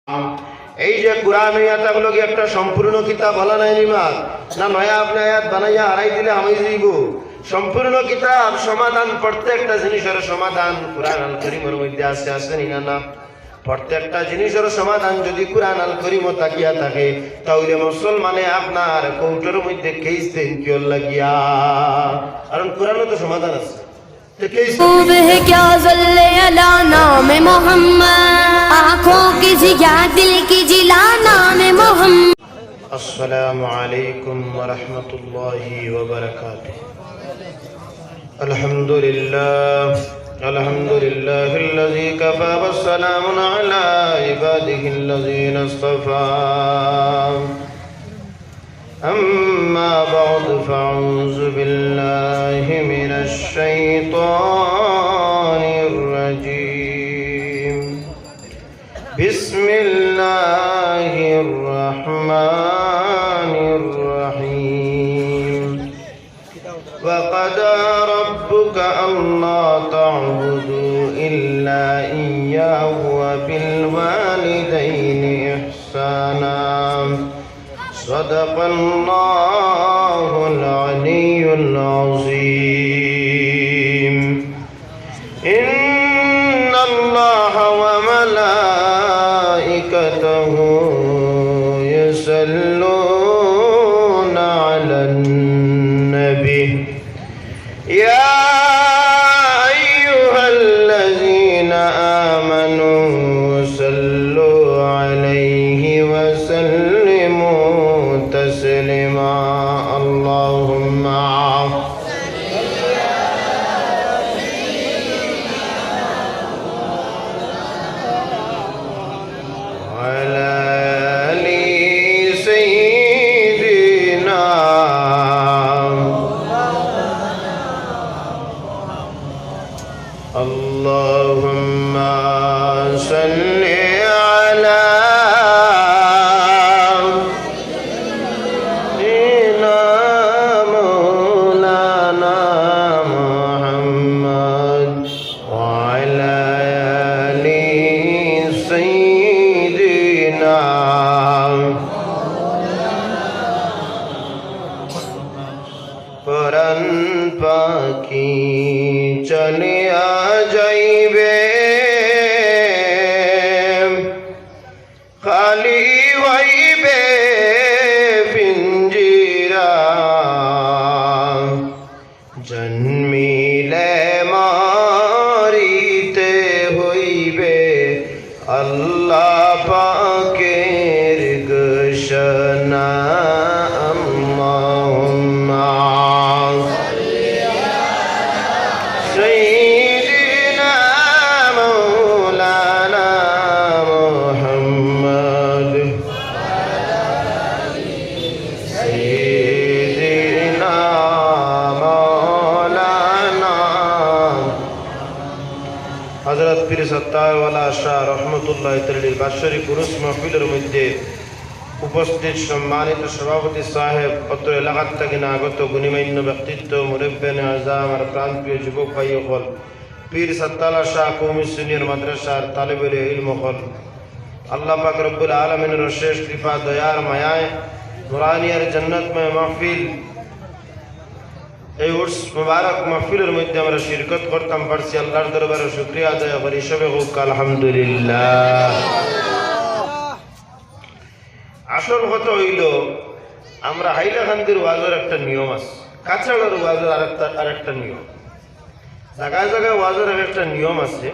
এই যে কুরআন আয়াতগুলো কি একটা সম্পূর্ণ কিতাব বলা নাই নিমাত না নয়া আপনি আয়াত বানাইয়া হারাই দিলে আমি যাইব সম্পূর্ণ কিতাব সমাধান প্রত্যেকটা জিনিসের সমাধান কুরআন আল কারীমের মধ্যে আছে না না প্রত্যেকটা জিনিসের সমাধান যদি কুরআন আল কারীমে তাকিয়া থাকে তাহলে মুসলমানে আপনার কৌটোর মধ্যে কেস দেন কি লাগিয়া কারণ কুরআনে তো সমাধান আছে क्या ज़ल्ले अला नाम मोहम्मद आँखों की जिया दिल की जिला नाम मोहम्मद। अस्सलामु अलैकुम व रहमतुल्लाहि व बरकातुहू। अल्हम्दुलिल्लाहिल्लज़ी कफ़ा वस्सलामुन अला इबादिहिल्लज़ीना इस्तफ़ा। अम्मा बअद फ़अऊज़ु बिल्लाहि मिनश शैतानिर रजीम। बिस्मिल्लाहिर रहमानिर रहीम। वक़दा रब्बुका अल्ला तअबुदू इल्ला इय्याहु व बिल वालिदैनि इहसाना। सदक़ल्लाहुल अलियुल अज़ीम। इन्नल्लाह व मलाइकतहु युसल्लूना अलन नबी या अय्युहल्लज़ीना आमनू सल्लू अलैहि व सल्लिमू तस्लीमा। अल्लाहुम्मा अला आलि सय्यिदिना। अल्लाहुम्मा सल्लि अला পুরান পাখি চলিয়া যাইবে খালি হইবে পিঞ্জিরা। জন্মিলে মারিতে হইবে আল্লাহ পাকের ঘোষণা। হযরত পীর সত্তাওয়ালা শাহ রহমতুল্লাহ তাআলার বাৎসরিক উরুস মাহফিলের মধ্যে উপস্থিত সম্মানিত সভাপতি সাহেব, অত্র এলাকার থেকে আগত গুণীমান্য ব্যক্তিত্ব, মুরব্বিয়ানে আযম আর প্রাণপ্রিয় যুবক ভাই হল, পীর সত্তাওয়ালা শাহ কওমি সিনিয়র মাদ্রাসার তালিবে ইলম হল, আল্লাহ পাক রব্বুল আলামিনের অশেষ কৃপা দয়ার মায়ায় নুরানিয়ার জান্নাতময় মাহফিল এই উর্স মুবারক মাহফিলের মধ্যে আমরা শিরকত করতাম পারছি। আল্লাহর দরবারে শুকরিয়া আদায় করি সবে হোক আলহামদুলিল্লাহ। আসল কথা হইল আমরা হাইলাকান্দির ওয়াজের একটা নিয়ম আছে, কাছাড়ের ওয়াজের আরেকটা নিয়ম, জায়গায় জায়গায় ওয়াজের একটা নিয়ম আছে।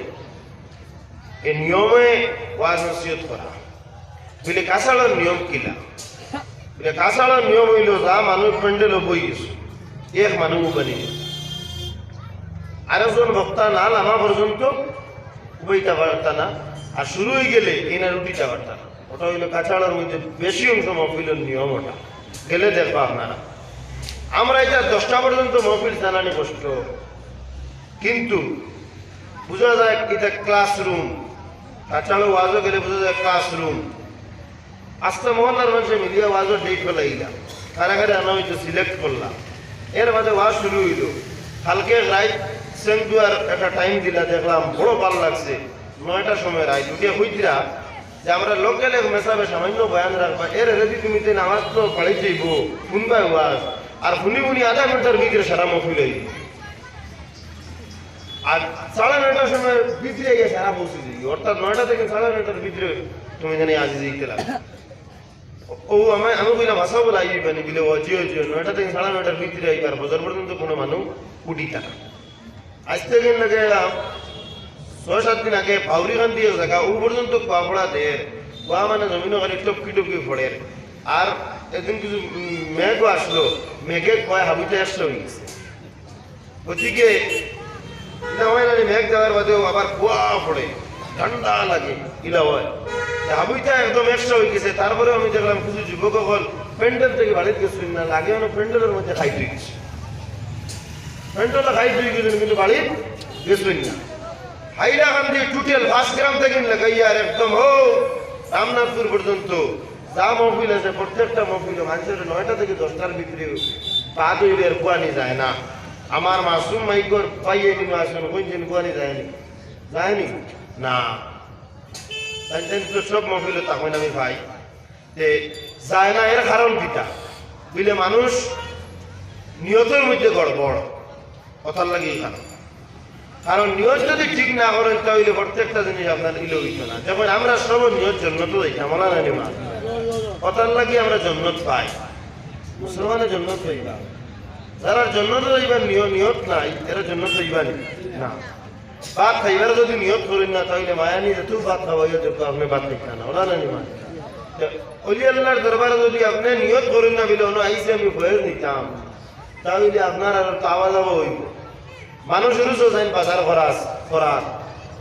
এই নিয়মে ওয়াজ নসিহত করা বলে কাছাড়ের নিয়ম কিলা বলে কাছাড়ের নিয়ম হইল যা মানুষ প্যান্ডেল বই গেছে এক মানুষ বানিয়ে আরেকজন বক্তা না নামা পর্যন্ত উপাইতে পারতা না, আর শুরু হয়ে গেলে এনার উঠিতে পারতা না। ওটা হইল কাছাড়ের মধ্যে বেশি অংশ মহফিলের নিয়ম। ওটা গেলে দেখবা আপনারা। আমরা এটা 10টা পর্যন্ত মহফিল জানানি কষ্ট, কিন্তু বোঝা যায় এটা ক্লাসরুম। কাছাড়ে ওয়াজও গেলে বোঝা যায় ক্লাসরুম। আস্তে মহল্লার মানুষের মিলিয়া ওয়াজও ডেট ফেলাইলাম, কারাগারে আনা হইতো সিলেক্ট করলাম। এর মাঝে ওয়াজ শুরু হইল, কালকে রাইট সেন্টুয়ার একটা টাইম দিলা, দেখলাম বড় ভালো লাগছে। 9টার সময় রাইট উঠিয়া হইতিরা যে আমরা লোকাল এক মেসাবে সামান্য বয়ান রাখবা এর যদি তুমি তো নামাজ তো পড়াই যাইব শুনবা ওয়াজ আর শুনি শুনি আধা ঘন্টার ভিতরে সারা মফিল হইব আর 9:30টার সময় ভিতরে গিয়ে সারা পৌঁছে যাই অর্থাৎ 9টা থেকে 9:30টার ভিতরে তুমি জানি আজ যেতে লাগে ও আমি বললাম ভাষা বলে আইবি মানে বিলে অজিও 9টা থেকে 9:30টার ভিতরে আইবার বছর পর্যন্ত কোনো মানুষ উঠি থাকে আজ থেকে লাগে 6-7 দিন আগে পাউরি খান দিয়ে জায়গা ও পর্যন্ত কুয়া পড়া দেয় কুয়া মানে জমিনও খালি টপকি টপকি পড়ে আর একদিন কিছু মেঘও আসলো মেঘে কয় হাবিতে আসলো গতিকে মেঘ দেওয়ার বাদেও আবার কুয়া পড়ে ঠান্ডা লাগে ইলা হয় হাবিটা একদম একশো হয়ে গেছে তারপরেও আমি দেখলাম কিছু যুবক হল প্যান্ডেল থেকে বাড়িতে গেছিল না লাগে প্যান্ডেলের মধ্যে খাই তুই গেছে প্যান্ডেলটা খাই তুই গেছেন কিন্তু বাড়ির গেছিলেন না হাইলাকান্দি টোটাল 5 গ্রাম থেকে লাগাইয়া আর একদম হো রামনাথপুর পর্যন্ত যা মহফিল আছে প্রত্যেকটা মহফিল মানুষের 9টা থেকে 10টার ভিতরে পা ধুইলে আর কুয়ানি যায় না আমার মাসুম মাইকর পাইয়ে নিন আসুন কোনদিন কুয়ানি যায়নি না তাই তো সব মহফিল তখন আমি ভাই যে যায় না এর কারণ কিটা বুঝলে মানুষ নিয়তের মধ্যে গড়বড় কথার লাগে কারণ নিয়ত যদি ঠিক না করেন তাহলে প্রত্যেকটা জিনিস আপনার ইলো হইত না যখন আমরা সব নিয়ত জন্নত হইতাম না মা কথার লাগে আমরা জন্নত পাই মুসলমানের জন্নত হইবা যারা জন্নত হইবার নিয়ত নাই এরা জন্নত হইবা না ভাত খাইবার যদি নিয়ত করেন না তাহলে মায়ানি যেহেতু ভাত খাওয়াইয়া যোগ্য আপনি ভাত খাইতেন না ওরা নানি মা অলি আল্লাহর দরবারে যদি আপনি নিয়ত করেন না বলে আইসে আমি ভয়ের নিতাম তাহলে আপনার আর পাওয়া যাবো হইব মানুষেরও তো যাই বাজার করার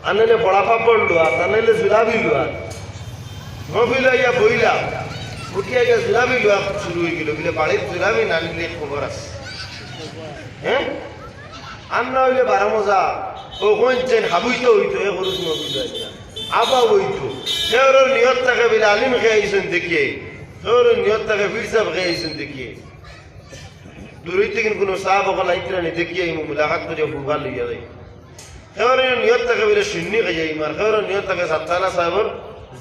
আনলে বড়া পাপড় লোয়া আনলে জুলাবি লোয়া মফিল হইয়া বইলা উঠিয়া গিয়ে জুলাবি লোয়া শুরু হয়ে গেল বলে বাড়ির জুলাবি না নিলে খবর আছে হ্যাঁ আর না হইলে বারা মজা ও কইছেন হাবুইতো হইতো এ খরচ মফিল আবা হইতো সেওর নিয়ত থাকে বলে আলিম খেয়েছেন দেখিয়ে সেওর নিয়ত থাকে ফিরসাব খেয়েছেন দেখিয়ে দূরই থেকে কোনো সাহাব অকল আইতরানি দেখিয়ে মুলাকাত করে ফুলবার লইয়া যায় সেওর নিয়ত থাকে বলে সুন্নি খাইয়া ইমার সেওর নিয়ত থাকে সাত্তানা সাহেবর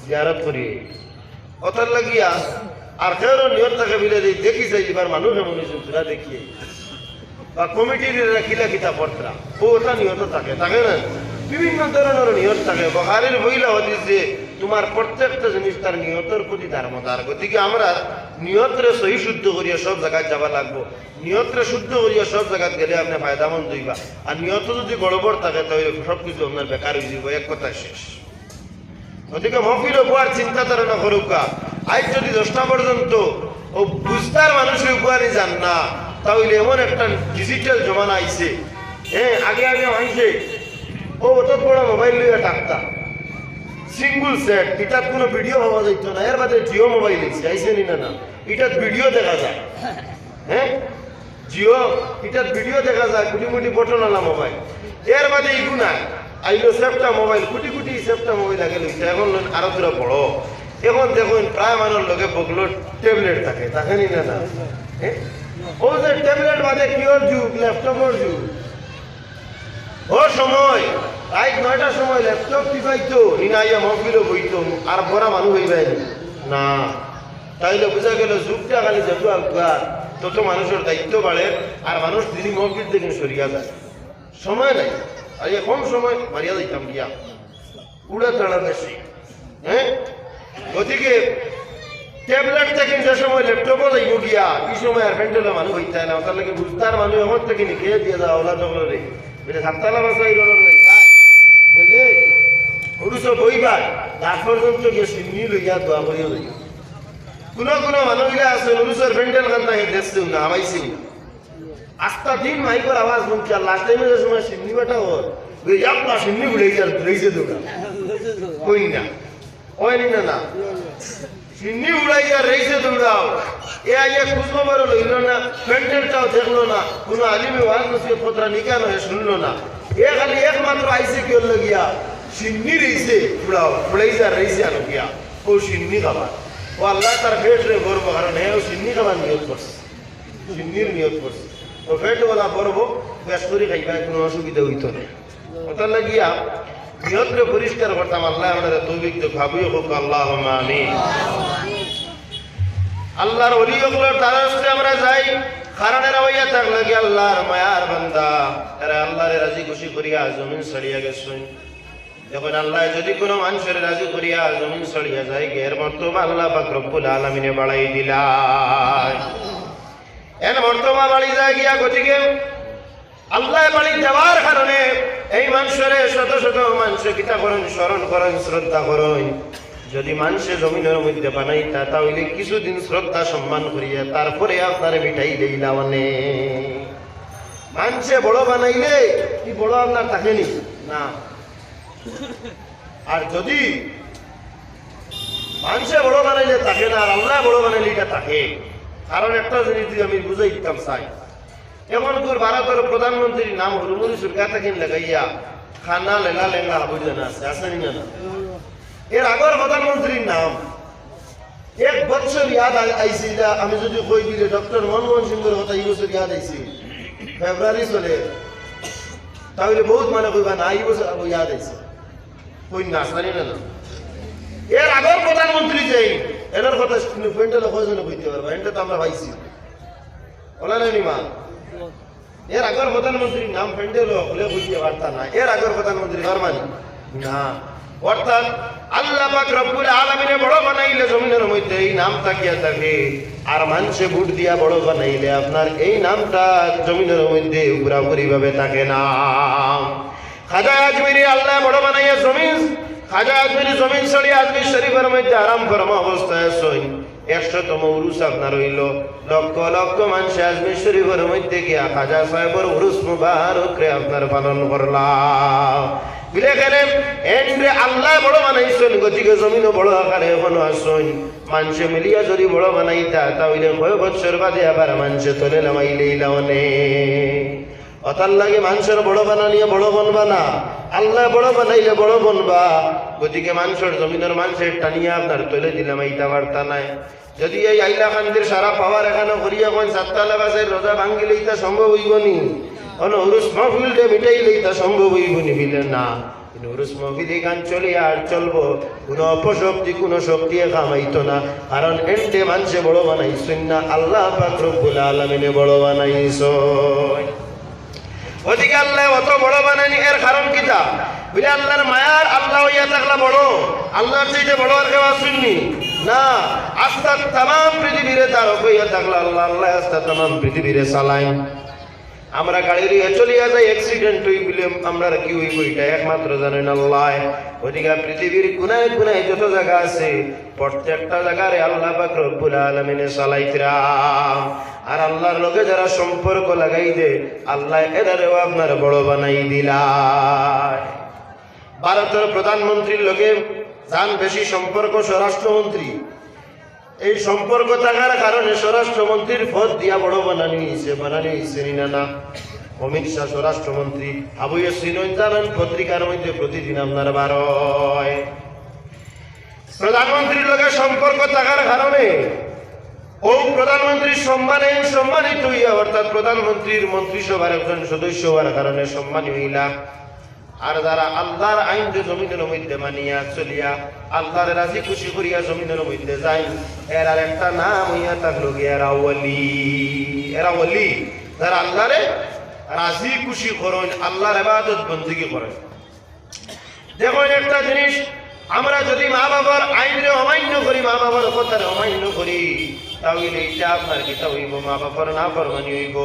জিয়ারত করিয়ে অতার লাগিয়া আর সেওর নিয়ত থাকে বলে দেখি যাই এবার মানুষ এমন তোরা দেখিয়ে বা কমিটির খিলা কিতা পড়তরা ও ওটা নিয়ত থাকে না বিভিন্ন ধরনের নিয়ত থাকে বখারের বইলা হদিস যে তোমার প্রত্যেকটা জিনিস তার নিয়তের প্রতি দারমদার গতিকে আমরা নিয়তরে সহি শুদ্ধ করিয়া সব জায়গায় যাবা লাগবো নিয়তরে শুদ্ধ করিয়া সব জায়গায় গেলে আপনি ফায়দামন্দ হইবা আর নিয়ত যদি গড়বড় থাকে তাহলে সবকিছু আপনার বেকার হয়ে যাব এক কথা শেষ গতিকে মফিল উপহার চিন্তা ধারণা করুকা আজ যদি 10টা পর্যন্ত ও বুঝতার মানুষের উপহারই যান না তাহলে এমন একটা ডিজিটাল জমানা আইছে হ্যাঁ আগে আইছে ও অত বড় মোবাইল লইয়া টাকতা সিঙ্গল সেট এটার কোনো ভিডিও পাওয়া যাইত না এর বাদে জিও মোবাইল আইছে নি না এটার ভিডিও দেখা যায় হ্যাঁ জিও এটার ভিডিও দেখা যায় কোটি কোটি বটনওয়ালা মোবাইল এর বাদে ইগু না আইলো সেফটা মোবাইল কোটি কোটি সেফটা মোবাইল আগে লইছে এখন আরো দূরে বড় এখন দেখুন প্রায় মানুষ লোকে বগলো ট্যাবলেট থাকে নি না হ্যাঁ ও যে ট্যাবলেট বাদে কিওর যুগ ল্যাপটপের যুগ ও সময় রাত 9টার সময় ল্যাপটপ টিপাইতো নিনাইয়া মহফিলও বইতো আর বড় মানুষ হইবে না তাইলে বোঝা গেল যুগটা খালি যত আগার তত মানুষের দায়িত্ব বাড়ে আর মানুষ দিনই মহফিল থেকে সরিয়া যায় সময় নাই আর এখন সময় মারিয়া যাইতাম গিয়া উড়া তাড়া বেশি হ্যাঁ গতিকে ট্যাবলেট থেকে যে সময় ল্যাপটপও যাইব গিয়া কি সময় আর প্যান্ডেলে মানুষ হইতে না তার লাগে বুঝতার মানুষ এখন থেকে নিখে দিয়ে যা ওলা জগলে বেটা সাততলা বাসাই বুঝলে পুরুষ বইবার তার পর্যন্ত গিয়ে সিন্নি লইয়া দোয়া করিয়া লইয়া কোনো মানুষগুলা আছে পুরুষের প্যান্ডেল কান্তা দেখছেও না আমাইছেও না আস্তা দিন মাইকর আওয়াজ শুনছে আর লাস্ট টাইমে যে সময় সিন্নি বেটা ওর আপনার সিন্নি উড়াইছে দোকা কই না হয়নি না সিন্নি উড়াইয়া রইছে দৌড়াও এ আইয়া খুশখবরও লইল না প্যান্ডেলটাও দেখলো না কোনো আলিমে ওয়াজ নসিহত কথা নিকানো শুনলো না এ খালি একমাত্র আইসে কি হল গিয়া সিন্নি রইছে উড়াইছে আর রইছে আনো গিয়া ও সিন্নি খাবার ও আল্লাহ তার পেটরে গর্ব কারণ ও সিন্নি খাবার নিয়ত করছে সিন্নির নিয়ত করছে ও পেটওয়ালা গর্ব বেশ করে খাইবা কোনো অসুবিধা হইত না ওটার লাগিয়া বৃহত্তর পরিষ্কার করতাম। আল্লাহ আমাদের তৌফিক দাও, ভাবিও হোক, আল্লাহুম্মা আমিন। আল্লাহর ওলি হকলের দ্বারস্থে আমরা যাই, কারণের হইয়া থাকলে কি আল্লাহর মায়ার বান্দা, এরা আল্লাহরে রাজি খুশি করিয়া জমিন ছাড়িয়া গেছেন। যখন আল্লাহ যদি কোনো মানুষের রাজি করিয়া জমিন ছাড়িয়া যায়, এর মর্তবা আল্লাহ পাক রব্বুল আলামিনে বাড়াই দিলায়। এর মর্তবা বাড়ি যায় গিয়া, গতিকে আল্লাহ বাড়ি দেওয়ার কারণে এই মানুষের শত শত মানুষ কিতা করেন, স্মরণ করেন, শ্রদ্ধা করেন। যদি মানুষে জমিনের মধ্যে বানাইতা, তাহলে কিছুদিন শ্রদ্ধা সম্মান করিয়া তারপরে আপনারে মিঠাই দিলা। মানে মানুষে বড় বানাইলে কি বড় আপনার থাকেনি না। আর যদি মানুষে বড় বানাইলে থাকে না, আর আল্লাহ বড় বানাইলে এটা থাকে। কারণ একটা জিনিস আমি বুঝাই দিতাম চাই, এমন করে ভারতের প্রধানমন্ত্রীর নাম হুরুমুরি সুরকা থাকেন লাগাইয়া খানা লেলা লেঙ্গা বুঝে না আছে না। এর আগের প্রধানমন্ত্রীর নাম 1 বছর ইয়াদ আইসি। আমি যদি কই দিলে ডক্টর মনমোহন সিংহের কথা এই বছর ইয়াদ আইসি, ফেব্রুয়ারি চলে, তাহলে বহুত মানে কইবা না এই বছর ইয়াদ আইসি, কই না জানি না। এর আগের প্রধানমন্ত্রী যে এনার কথা ফ্রেন্ডের কয়জনে কইতে পারবা, এটা তো আমরা পাইছি বলা নাই মা। এর আগের প্রধানমন্ত্রীর নাম ফ্রেন্ডের হলে বুঝতে পারতা না। এর আগের প্রধানমন্ত্রী নরমানি না। অর্থাৎ আল্লাহ পাক রব্বুল আলামিনে বড় বানাইলে জমিনের মধ্যে এই নাম তাকিয়া থাকে, আর মানুষে ভোট দিয়া বড় বানাইলে আপনার এই নামটা জমিনের মধ্যে পুরাপুরি ভাবে থাকে না। খাজা আজমিরি আল্লাহ বড় বানাইয়া জমিন, খাজা আজমিরি জমিন ছাড়িয়ে আজমির শরীফের মধ্যে আরাম ফরমা অবস্থায় আছেন। 100তম উরুস আপনার হইল, লক্ষ লক্ষ মানুষ আজমির শরীফের মধ্যে গিয়া খাজা সাহেবের উরুস মুবারক রে আপনার পালন করলাম। বিলে গেলে এন্ডে আল্লাহ বড় বানাইছেন, গতিকে জমিনও বড় আকারে এখনো আসুন। মানুষে মিলিয়া যদি বড় বানাইতা, তাহলে কয় বছর বাদে আবার মানুষে তোলে নামাইলেই লাওনে। অতার লাগে মানুষের বড় বানানিয়ে বড় বনবা না, আল্লাহ বড় বানাইলে বড় বনবা। গতিকে মানুষের জমিনের মানুষের টানিয়া আপনার তোলে দিলাম এইটা বার্তা নাই। যদি এই আইলা খান্দির সারা পাওয়ার এখানে করিয়া কোন 7 তালা গাছের রোজা ভাঙ্গিলে ইটা সম্ভব হইব নি, উরুস মাহফিলটা মিটাইলে ইটা সম্ভব হইব নি বিলে না। উরুস মাহফিল গান চলে আর চলবো, কোনো অপশক্তি কোনো শক্তি কামাইতো না। কারণ এন্টে মানুষে বড় বানাইছেন না, আল্লাহ পাক রব্বুল আলামিনে বড় বানাইছেন। ওদিকে আল্লাহ অত বড় বানায়নি, এর কারণ কিতা বলে আল্লাহর মায়ার। আল্লাহ ইয়া থাকলা বড়, আল্লাহর চাইতে বড় আর কেউ আসেননি না। আস্তা তাম পৃথিবীরে তার হইয়া থাকলা আল্লাহ, আল্লাহ আস্তা তাম পৃথিবীরে চালায়। আমরা গাড়ির চলিয়া যাই, অ্যাক্সিডেন্ট হই বলে আমরা কি হইব এটা একমাত্র জানেন আল্লাহ। ওদিকে পৃথিবীর কোনায় কোনায় যত জায়গা আছে, প্রত্যেকটা জায়গারে আল্লাহ পাক রব্বুল আলামিনে চালাইতরা। আর আল্লাহর লগে যারা সম্পর্ক লাগাই দে, আল্লাহ এদারেও আপনার বড় বানাই দিলায়। ভারতের প্রধানমন্ত্রীর লগে যান বেশি সম্পর্ক স্বরাষ্ট্রমন্ত্রী। এই সম্পর্ক থাকার কারণে স্বরাষ্ট্রমন্ত্রীর পদ দিয়া বড় বানানি হয়েছে না। অমিত শাহ স্বরাষ্ট্রমন্ত্রী, আবু ইয়াসিন জানান পত্রিকার মধ্যে প্রতিদিন আপনার বার হয়। প্রধানমন্ত্রীর লগে সম্পর্ক থাকার কারণে ও প্রধানমন্ত্রীর সম্মানিত হইয়া, অর্থাৎ প্রধানমন্ত্রীর মন্ত্রিসভার একজন সদস্য হওয়ার কারণে সম্মানী হইলা। আর যারা আল্লাহর আইন যে জমিনের মধ্যে মানিয়া চলিয়া আল্লাহর রাজি খুশি করিয়া জমিনের মধ্যে যায়, এর আর একটা নাম হইয়া থাকলো এরা ওয়ালি। এরা ওয়ালি যারা আল্লাহরে রাজি খুশি করেন, আল্লাহর ইবাদত বন্দেগী করেন। দেখুন একটা জিনিস, আমরা যদি মা বাবার আইনরে অমান্য করি, মা বাবার কথারে অমান্য করি, তাহলে এটা আপনার কিতা হইব, মা বাবার না ফরমানি হইব।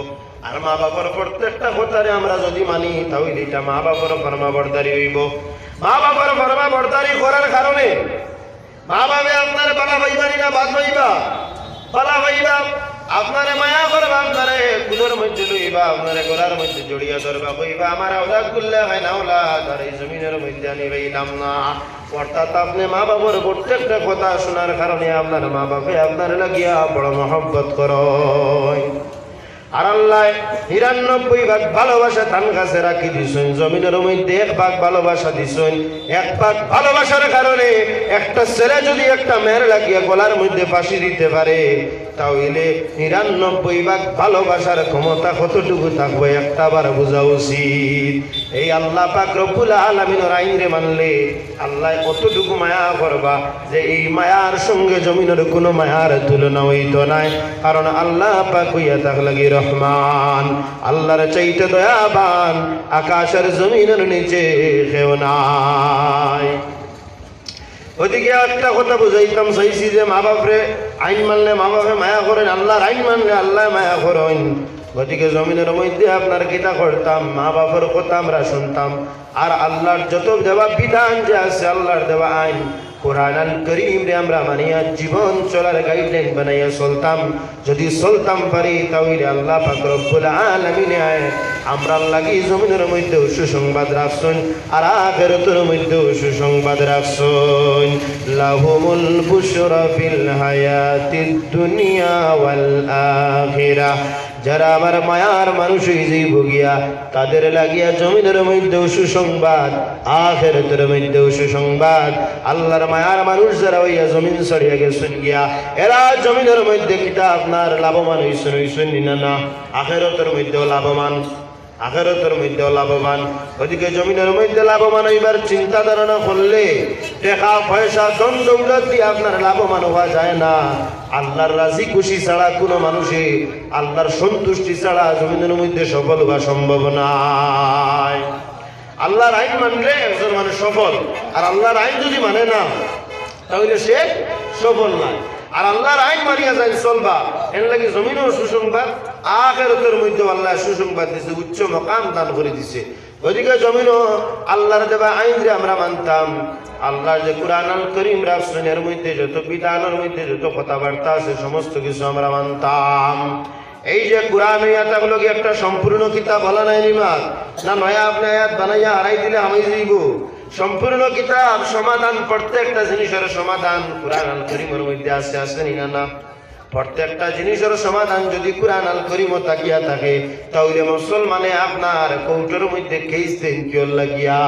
আর মা বাবার প্রত্যেকটা কথারে আমরা যদি মানি, তাহলে এটা মা বাবার ফরমাবরদারি হইব। মা বাবার ফরমাবরদারি করার কারণে মা বাবে আপনার বালা ভাইবানি না বাদ ভাইবা, বালা ভাইবা আপনারে মায়া করবা, আপনারে কুলের মধ্যে লইবা, আপনারে গলার মধ্যে জড়িয়া ধরবা, কইবা আমার আওলাদ করলে হয় না, আওলাদ আর এই জমিনের মধ্যে আনি পাইলাম না। অর্থাৎ আপনি মা বাবার প্রত্যেকটা কথা শোনার কারণে আপনার মা বাপে আপনার লাগিয়া বড় মহব্বত করয়। আর আল্লাহ ৯৯ ভাগ ভালোবাসা ধান গাছে রাখি দিছেন, জমিনের মধ্যে 1 ভাগ ভালোবাসা দিছেন। 1 ভাগ ভালোবাসার কারণে একটা ছেলে যদি একটা মেয়ের লাগিয়া গলার মধ্যে ফাঁসি দিতে পারে, তাহলে 99 ভাগ ভালোবাসার ক্ষমতা কতটুকু থাকবে একটাবার বোঝা উচিত। এই আল্লাহ পাক রব্বুল আলামিনের আইন রে মানলে আল্লাহ কতটুকু মায়া করবা যে এই মায়ার সঙ্গে জমিনের কোনো মায়ার তুলনা হইতো নাই। কারণ আল্লাহ পাক হইয়া থাকলে রহমান, আল্লাহর চাইতে দয়াবান আকাশের জমিনের নিচে কেউ নাই। ওদিকে একটা কথা বুঝাইতাম চাইছি যে মা বাপরে আইন মানলে মা বাপে মায়া করেন, আল্লাহর আইন মানলে আল্লাহ মায়া করেন। গতিকে জমিনের মধ্যে আপনার কিতা করতাম, মা বাবার কথা আমরা শুনতাম, আর আল্লাহর যত দেওয়া বিধান যে আছে, আল্লাহর দেওয়া আইন কোরআন আল কারীম রে আমরা মানিয়া জীবন চলার গাইডলাইন বানাইয়া চলতাম। যদি চলতাম পারি তাহলে আল্লাহ পাক রব্বুল আলামিন আমরা লাগি জমিনের মধ্যে সুসংবাদ রাখছেন আর আখিরাতের মধ্যে সুসংবাদ রাখছেন। লাহুমুল বুশরা ফিল হায়াতিদ দুনিয়া ওয়াল আখিরাহ। যারা আমার মায়ার মানুষ হয়ে ভুগিয়া তাদের লাগিয়া জমিনের মধ্যে সুসংবাদ, আখিরাতের মধ্যে সুসংবাদ। আল্লাহর মায়ার মানুষ যারা হইয়া জমিন ছাড়িয়া গেছেন গিয়া এরা জমিনের মধ্যে কিতা আপনার লাভবান হইছেন না, আখিরাতের মধ্যেও লাভবান, আখিরাতের মধ্যেও লাভবান। ওদিকে জমিনের মধ্যে লাভবান হইবার চিন্তা ধারণা করলে টাকা পয়সা ধন দৌলত দিয়ে আপনার লাভবান হওয়া যায় না। আল্লাহর রাজি খুশি ছাড়া কোনো মানুষে, আল্লাহর সন্তুষ্টি ছাড়া জমিনের মধ্যে সফল হওয়া সম্ভব নয়। আল্লাহর আইন মানলে একজন মানুষ সফল, আর আল্লাহর আইন যদি মানে না তাহলে সে সফল নয়। আর আল্লাহর আইন মানিয়া যায় চলবা, এর লাগে জমিনও সুসংবাদ, আখিরাতের মধ্যে আল্লাহ সুসংবাদ দিছে, উচ্চ মকাম দান করে দিছে। ওইদিকে জমিনও আল্লাহর দেওয়া আইন যে আমরা মানতাম, আল্লাহর যে কোরআন আল কারীম রাখছেন এর মধ্যে যত বিধানের মধ্যে যত কথাবার্তা আছে সমস্ত কিছু আমরা মানতাম। এই যে কোরআন আয়াতগুলো কি একটা সম্পূর্ণ কিতাব বলা নাই নিমাত না, নয়া আপনি আয়াত বানাইয়া হারাই দিলে আমি যাইব। সম্পূর্ণ কিতাব, সমাধান, প্রত্যেকটা জিনিসের সমাধান কোরআন আল কারীমের মধ্যে আছে, আসেনি না? প্রত্যেকটা জিনিসের সমাধান যদি কোরআন আল কারীমে তাকিয়া থাকে তাহলে মুসলমানে আপনার কৌটোর মধ্যে কেস দেন কি লাগিয়া,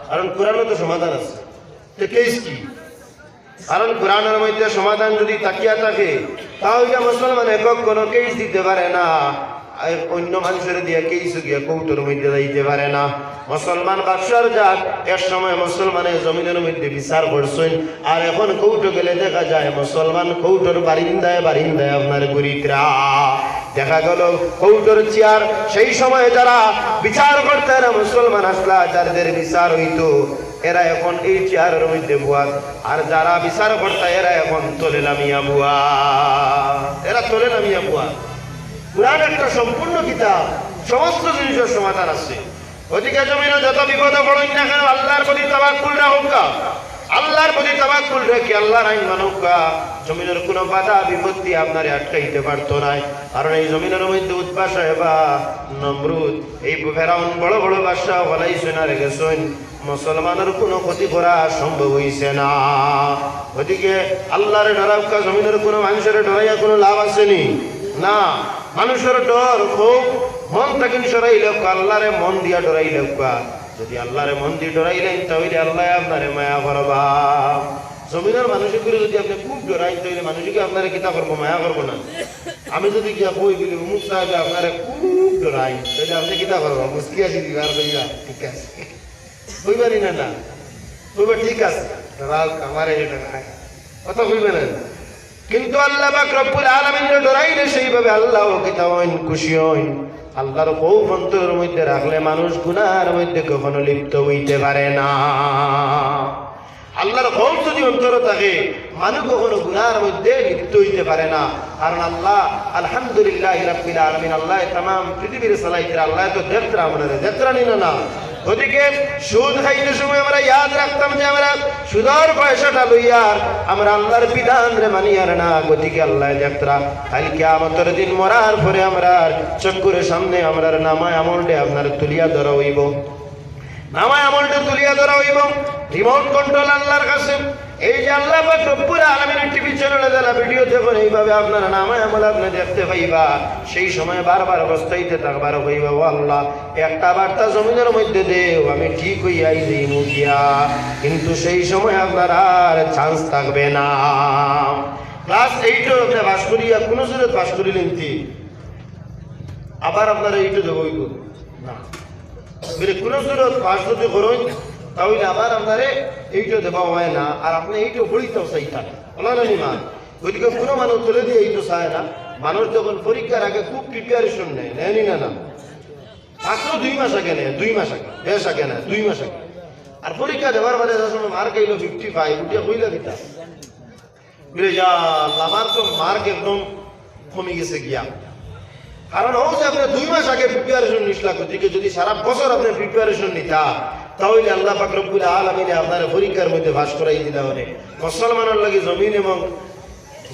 কারণ কোরআনে তো সমাধান আছে, তো কেস কি? কারণ কোরআনের মধ্যে সমাধান যদি তাকিয়া থাকে তাহলে মুসলমান একক কোনো কেস দিতে পারে না, অন্য মানুষের দিয়ে কেস গিয়া কৌটোর মধ্যে যাইতে পারে না। মুসলমান বাদশার জাত এক সময় মুসলমানের জমিনের মধ্যে বিচার করছেন, আর এখন কৌটো গেলে দেখা যায় মুসলমান কৌটোর বারিন্দায় বারিন্দায় আপনার গরিবরা দেখা গেল কৌটোর চেয়ার। সেই সময় যারা বিচার করতে এরা মুসলমান আসলা যাদের বিচার হইতো এরা এখন এই চেয়ারের মধ্যে বুয়া, আর যারা বিচার করতে এরা এখন তোলে নামিয়া বুয়া, এরা তোলে নামিয়া বুয়া। কোরআন একটা সম্পূর্ণ কিতাব, সমস্ত জিনিসের সমাধান আছে। ওদিকে জমিনে যত বিপদে পড়েন না কেন আল্লাহর প্রতি তাওয়াক্কুল রাখুকা, আল্লাহর প্রতি তাওয়াক্কুল রেখে আল্লাহর আইন মানুকা। জমিনের কোনো বাধা বিপত্তি আপনারে আটকাইতে পারতো না, কারণ এই জমিনের মধ্যে উৎপাত বা নমরুদ, এই ফেরাউন বড় বড় বাদশা বলাইছে না রেখেছেন, মুসলমানের কোনো ক্ষতি করা সম্ভব হইছে না। ওদিকে আল্লাহরে ডরাউকা, জমিনের কোনো মানুষের ডরাইয়া কোনো লাভ আসেনি না। মানুষের ডর খুব মন থেকে সরাইলে আল্লাহরে মন দিয়া ডরাইলে, যদি আল্লাহরে মন দিয়ে ডরাইলেন তাহলে আল্লাহ আপনারে মায়া করবা। জমিনের মানুষের করে যদি আপনি খুব ডরাই তাহলে মানুষকে আপনারা কিতা করবো, মায়া করবো না। আমি যদি গিয়া কই বলি মুখ সাহেব আপনারা খুব ডরাই তাহলে আপনি কিতা করবো, মুসকি আসি দিবার কইবা ঠিক আছে, কইবারি না না কইবা ঠিক আছে আমার কথা কইবে না। কিন্তু আল্লাহ পাক রব্বুল আলামিন ডরাইলে সেইভাবে আল্লাহ কিতা হইন, খুশি হইন। আল্লাহর খৌফ অন্তরের মধ্যে রাখলে মানুষ গুনাহের মধ্যে কখনো লিপ্ত হইতে পারে না। আল্লাহর খৌফ যদি অন্তরে থাকে মানুষ কখনো গুনাহের মধ্যে লিপ্ত হইতে পারে না। কারণ আল্লাহ আলহামদুলিল্লাহ রাব্বিল আলামিন, আল্লাহ तमाम পৃথিবীর চালাইতে, আল্লাহ তো দেখরা আমরা দেখরা নিন না। ওদিকে সুদ খাইতে সময় আমরা ইয়াদ রাখতাম যে আমরা সুদের পয়সাটা লইয়ার আমরা আল্লাহর বিধান রে মানিয়ার না। গতিকে আল্লাহ দেখরা কাল কিয়ামতের দিন মরার পরে আমরা চক্ষুরের সামনে আমরা নামায় আমলটা আপনার তুলিয়া ধরা হইব, নামায় আমলটা তুলিয়া ধরা হইব। রিমোট কন্ট্রোল আল্লাহর কাছে। এই যে আল্লাহ পাক রব্বুল আলামিনের টিভি চ্যানেলে যারা ভিডিও দেখুন এইভাবে আপনারা নামায় আমল আপনি দেখতে পাইবা, সেই সময় বারবার অবস্থাইতে থাকবার হইবা, ও আল্লাহ একটা বার্তা জমিনের মধ্যে দেও, আমি ঠিক হইয়াই দিই মুখিয়া। কিন্তু সেই সময় আপনার আর চান্স থাকবে না। ক্লাস 8 আপনি পাস করিয়া কোন সুরত পাস করিলেন কি আবার আপনার এইটা দেবো না বলে কোন সুরত পাস যদি করেন তাহলে আবার আপনারে এইটা দেওয়া হয় না আর আপনি এইটা পড়িতেও চাইতেন বলা না মান গতিকে কোনো মানুষ তুলে দিয়ে এইটা চায় না মানুষ যখন পরীক্ষার আগে খুব প্রিপারেশন নেয় নেয়নি না না মাত্র 2 মাস আগে নেয় 2 মাস আগে বেশ আগে না 2 মাস আগে আর পরীক্ষা দেওয়ার পরে যখন মার্ক আইলো 55 উঠিয়া কইলা দিতা বলে যা আমার তো মার্ক একদম কমে গেছে গিয়া কারণ ও যে আপনি 2 মাস আগে প্রিপারেশন নিছিলা গতিকে যদি সারা বছর আপনি প্রিপারেশন নিতা তাহলে আল্লাহ পাক রব্বুল আলামিন আপনার পরীক্ষার মধ্যে ভাস করাই দিলা মানে মুসলমানের লাগি জমিন এবং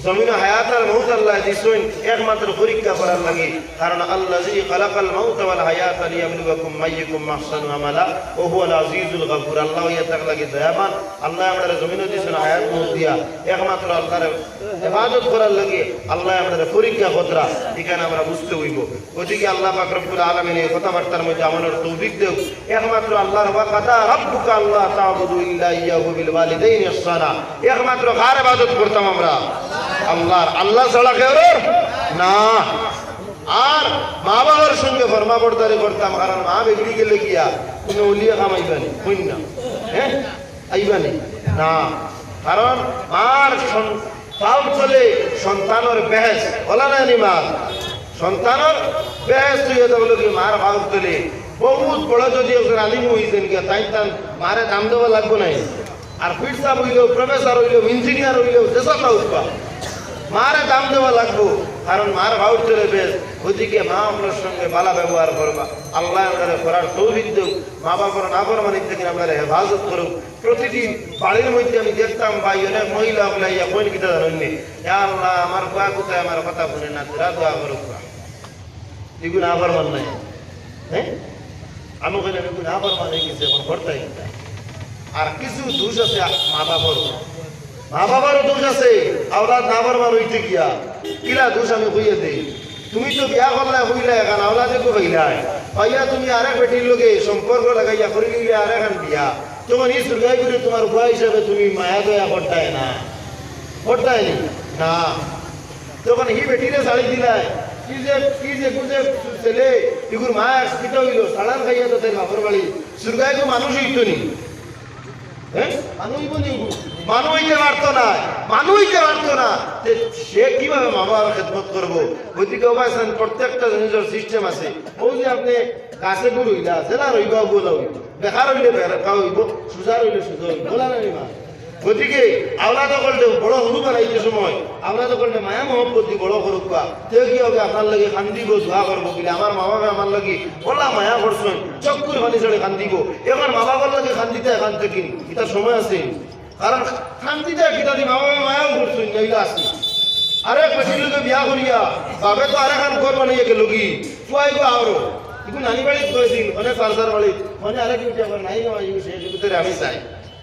জমিন হায়াত আর মউত আল্লাহ দিছেন একমাত্র পরীক্ষা করার লাগি কারণ আল্লাযী খালাকাল মাউত ওয়াল হায়াত লিয়াবলুয়াকুম আইয়ুকুম আহসানু আমালা ওয়া হুয়াল আজিজুল গফুর আল্লাহ ইয়াতাক লাগি দয়াবান আল্লাহ আমাদের জমিন দিছেন হায়াত মউত দিয়া একমাত্র আল্লাহর ইবাদত করার লাগি আল্লাহ আমাদের পরীক্ষা কতরা এখানে আমরা বুঝতে হইব ওদিকে আল্লাহ পাক রব্বুল আলামিন এই কথাবার্তার মধ্যে আমাদের তৌফিক দেও একমাত্র আল্লাহর ওয়াকাদা রাব্বুকা আল্লাহ তা'বুদু ইল্লা ইয়াহু বিল ওয়ালিদাইনি ইহসানা একমাত্র কার ইবাদত করতাম আমরা আল্লাহর আল্লাহ ছাড়া কেউ না আর মা বাবার সঙ্গে ফরমাবরদারি করতাম কারণ মা বেগড়ি গেলে গিয়া কোনো উলিয়া কামাইবানি হইন না হ্যাঁ আইবানি না কারণ মার পাও চলে সন্তানের বেহেস বলা না নি মা সন্তানের বেহেস তুই বলো কি মার পাও চলে বহুত বড় যদি আলিম হইছেন গিয়া তাই তান মারে দাম দেওয়া লাগবো নাই আর ফিরসা হইলেও প্রফেসর হইলেও ইঞ্জিনিয়ার হইলেও যেসব উঠবা মারে দাম দেওয়া লাগবো কারণ মার ভাউট চলে বেশ ওদিকে মা আপনার সঙ্গে বালা ব্যবহার করবা আল্লাহ আপনারা করার তৌফিক দেব মা বাবার নাফরমানির থেকে আপনারা হেফাজত করুক প্রতিটি বাড়ির মধ্যে আমি দেখতাম ভাই অনেক মহিলা আপনার ইয়া কোন কিতা জানেননি আল্লাহ আমার কোয়া কোথায় আমার কথা শুনে না তোরা দোয়া করুক এগুলো নাফরমান নাই হ্যাঁ আমি ওখানে এগুলো নাফরমান হয়ে গেছে এখন করতাই আর কিছু দোষ আছে মা বাবার মা বাবারও দোষ আছে আওলাদ নাফরমান হইতে গিয়া কিলা দোষ আমি কইয়া দেই তুমি তো বিয়া করলা হইলা এখন আওলাদে তো হইলাই ভাইয়া তুমি আরেক বেটির লগে সম্পর্ক লাগাইয়া করে নিলে আরেক বিয়া তখন এই সুরগাই করে তোমার উপায় হিসাবে তুমি মায়া দয়া করতাই না করতাই না তখন হি বেটিরে শাড়ি দিলাই কি যে বুঝে ছেলে এগুর মায়া কিতা হইল সাড়ান খাইয়া তো তাই বাপর বাড়ি সুরগাই তো মানুষ হইতো নি হ্যাঁ মানুষ হইতে পারতো না মানুষ হইতে পারতো না সে কিভাবে মা বাবার খেদমত করবো ওইদিকে অবশ্য প্রত্যেকটা জিনিসের সিস্টেম আছে ও যে আপনি গাছে গুলো হইলা জেলা রইবা বলা হইব বেকার হইলে বেকা হইব সুজার হইলে সুজা হইব বলা নাই মা গতিকে আওলাদ করলে বড় সরু বানাইতে সময় আওলাদ করলে মায়া মহব্বত দি বড় করুক বা তে কি হবে আপনার লাগে কান্দিব দোয়া করবো কিনা আমার মা বাবা আমার লাগে বলা মায়া করছেন চক্কুর পানি চড়ে কান্দিব এবার মা বাবার লাগে কান্দিতে এখান থেকে এটার সময় আছে কারণ কান্দিতে কিতা দি মা বাবা মায়াও করছেন এইটা আছে আরেক বেটির লোকে বিয়া করিয়া বাবে তো আরেক ঘর বানাইয়া গেল কি ফুয়াই গো আরো এগুলো নানি বাড়িতে কয়েছিল অনেক সারসার বাড়ি মানে আরেক বিটা নাই শেষ ভিতরে আমি চাই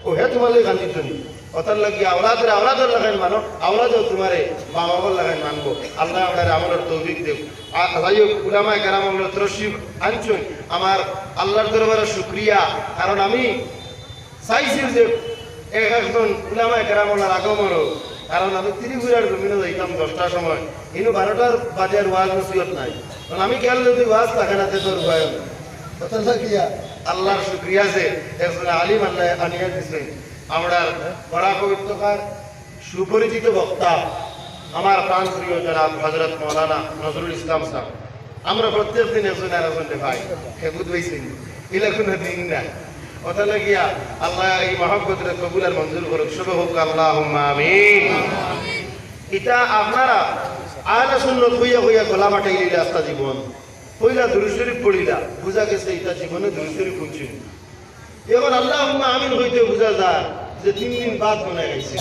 ও হে তোমার লাগে কান্দিত নি অতার লাগিয়ে আওলাদের লাগাই মানো আওলাদেও তোমারে মা বাবার লাগাই মানবো আল্লাহ আপনার আমলের তৌফিক দেব যাই হোক উলামায়ে কেরাম আমরা তরশিফ আনছুন আমার আল্লাহর দরবারে শুকরিয়া কারণ আমি চাইছি যে একজন উলামায়ে কেরাম ওনার আগমনও কারণ আমি ত্রিপুরার জমিনে যাইতাম 10টার সময় কিন্তু 12টার বাজে আর ওয়াজ নসিহত নাই কারণ আমি খেয়াল যদি ওয়াজ থাকে না তোর ভয় অতার লাগিয়া আল্লাহর শুকরিয়া যে একজন আলিম আল্লাহ আনিয়া দিচ্ছেন আমরা বড় পবিত্রকার সুপরিচিত বক্তা আমার প্রাণ প্রিয় জনাব হযরত মাওলানা নজরুল ইসলাম সাহেব আমরা প্রত্যেক দিন একজন আর একজনকে ভাই খেবুদ হইছেন ইলাকুন দিন না ওটা লাগিয়া আল্লাহ এই মহব্বতের কবুল আর মঞ্জুর করুক শুভ হোক আল্লাহুম্মা আমিন এটা আপনারা আহলে সুন্নাত হইয়া হইয়া গলা বাটাই লইলে আস্তা জীবন পয়লা দুরূদ শরীফ পড়িলা বুঝা গেছে এটা জীবনে দুরূদ শরীফ পড়ছি এখন আল্লাহুম্মা আমিন হইতে বুঝা যায় যে 3 দিন বাদ মনে গেছে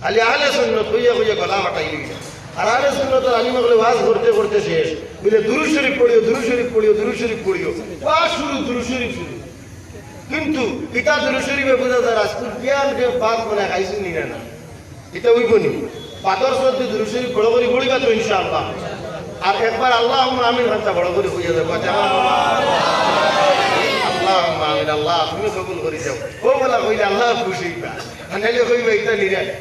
খালি আহলে সুন্নাত হইয়া হইয়া গলা বাটাই লইলা আর আহলে সুন্নাতের আলিম হলে ওয়াজ করতে করতে শেষ বলে দুরূদ শরীফ পড়িও দুরূদ শরীফ পড়িও দুরূদ শরীফ পড়িও ওয়াজ শুরু দুরূদ শরীফ শুরু কিন্তু এটা দুরূদ শরীফে বুঝা যায় রাসূল কিয়ামতে বাদ মনে খাইছেন নি না এটা হইবনি পাথর সত্যি দুরূদ শরীফ বড় করে পড়িবা তো ইনশাআল্লাহ আর একবার আল্লাহুম্মা আমিন হাতে বড় করে হইয়া যাবে আল্লাহুম্মা কইল আল্লাহ তুমি কবুল করে যাও ও বলা কইলে আল্লাহ খুশি হইবা নাইলে কইবা এটা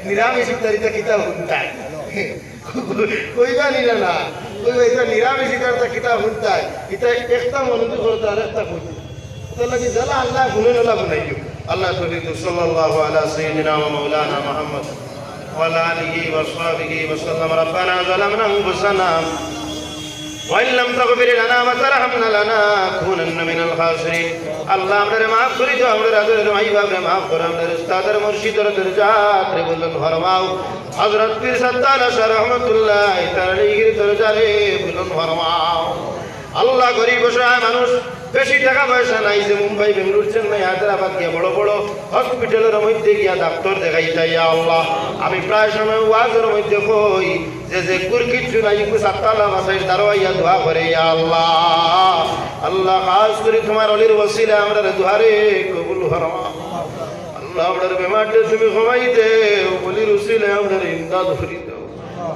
নিরামিষ ইফতারিটা কিতাব হুনতাই কইবা নিরা না কইবা এটা নিরামিষ ইফতারিটা কিতাব হুনতাই এটা একটা মনোযোগ করতে আর একটা কইতে তো লাগি জালা আল্লাহ গুনে নলা গুনাইও আল্লাহ তরিক সাল্লাল্লাহু আলা সাইয়্যিদিনা ওয়া মাওলানা মুহাম্মদ ওয়া আলা আলিহি ওয়া সাহবিহি ওয়া সাল্লাম রব্বানা যালামনা আনফুসানা وإن لم تغفر لنا وترحمنا لنكونن من الخاسرين আল্লাহ আমাদের maaf করে দাও আমাদের আদরের ভাই বাবারে maaf করো আমাদের উস্তাদের মুর্শিদের দরজাত রে বুলন্দ ফরমাও হযরত পীর সাদ্দাত শাহ রহমাতুল্লাহ তাআলার দরজারে বুলন্দ ফরমাও আল্লাহ গরিব অসহায় মানুষ বেশি টাকা পয়সা নাই যে মুম্বাই বেঙ্গালুরু চেন্নাই হায়দ্রাবাদ গিয়া বড় বড় হসপিটালের মধ্যে গিয়া ডাক্তার দেখাই যাই আল্লাহ আমি প্রায় সময় ওয়াজের মধ্যে কই যে কুর কিচ্ছু নাই সাততালা মাসাই দারোয়াইয়া দোয়া করে আল্লাহ আল্লাহ খাস করে তোমার অলির ওসিলা আমরা দুয়ারে কবুল ফরমা আল্লাহ আমাদের বেমারটা তুমি কমাই দে অলির ওসিলা আমরা ইমদাদ করি দাও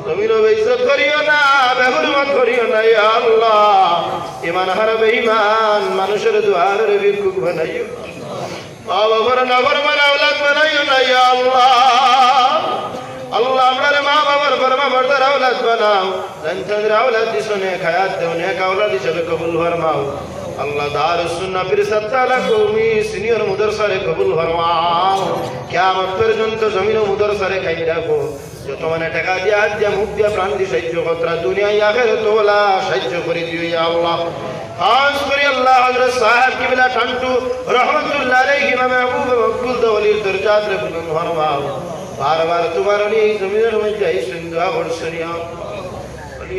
জমিন বেইজ্জত করিও না বেহুরমত করিও না ইয়া আল্লাহ ইমান হারা বেঈমান মানুষের দুয়ারের ভিক্ষুক বানাইও মা বাবার নাফরমান আওলাদ বানাইও না ইয়া আল্লাহ আল্লাহ আমাদের মা বাবার ফরমাবরদার আওলাদ বানাও জান্নাতের আওলাদ দিসনে খায়াত দেও নেক আওলাদ হিসেবে কবুল ফরমাও আল্লাহ দারুস সুন্নাহ পীর সাত্তালা কওমি সিনিয়র মুদরসারে কবুল ফরমাও কিয়ামত পর্যন্ত জমিন মুদরসারে খাই রাখো যত মানে টাকা দিয়া হাত দিয়া মুখ দিয়া প্রাণ দিয়ে সাহায্য কতরা দুনিয়ায় আখিরাত তোলা সাহায্য করে দিও ইয়া আল্লাহ খাস করে আল্লাহ হযরত সাহেব কিবলা টান্টু রহমাতুল্লাহ আলাইহি মাহবুব মকবুল দওলির দরজাত রে বুলন্দ ফরমাও বারবার তোমার এই জমিনের মধ্যে এই সুন্দর বর্ষণিয়া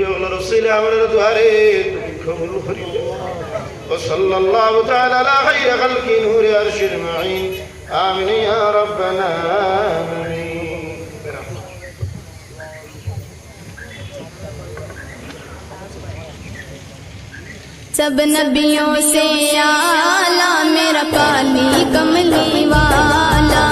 আল্লাহ রাসূল আমাদের দুয়ারে তুমি কবুল করিও وصلى الله تعالى على خير خلق نور عرش المعين آمين يا ربنا آمين सब नबियों से आला मेरा काली कमली वाला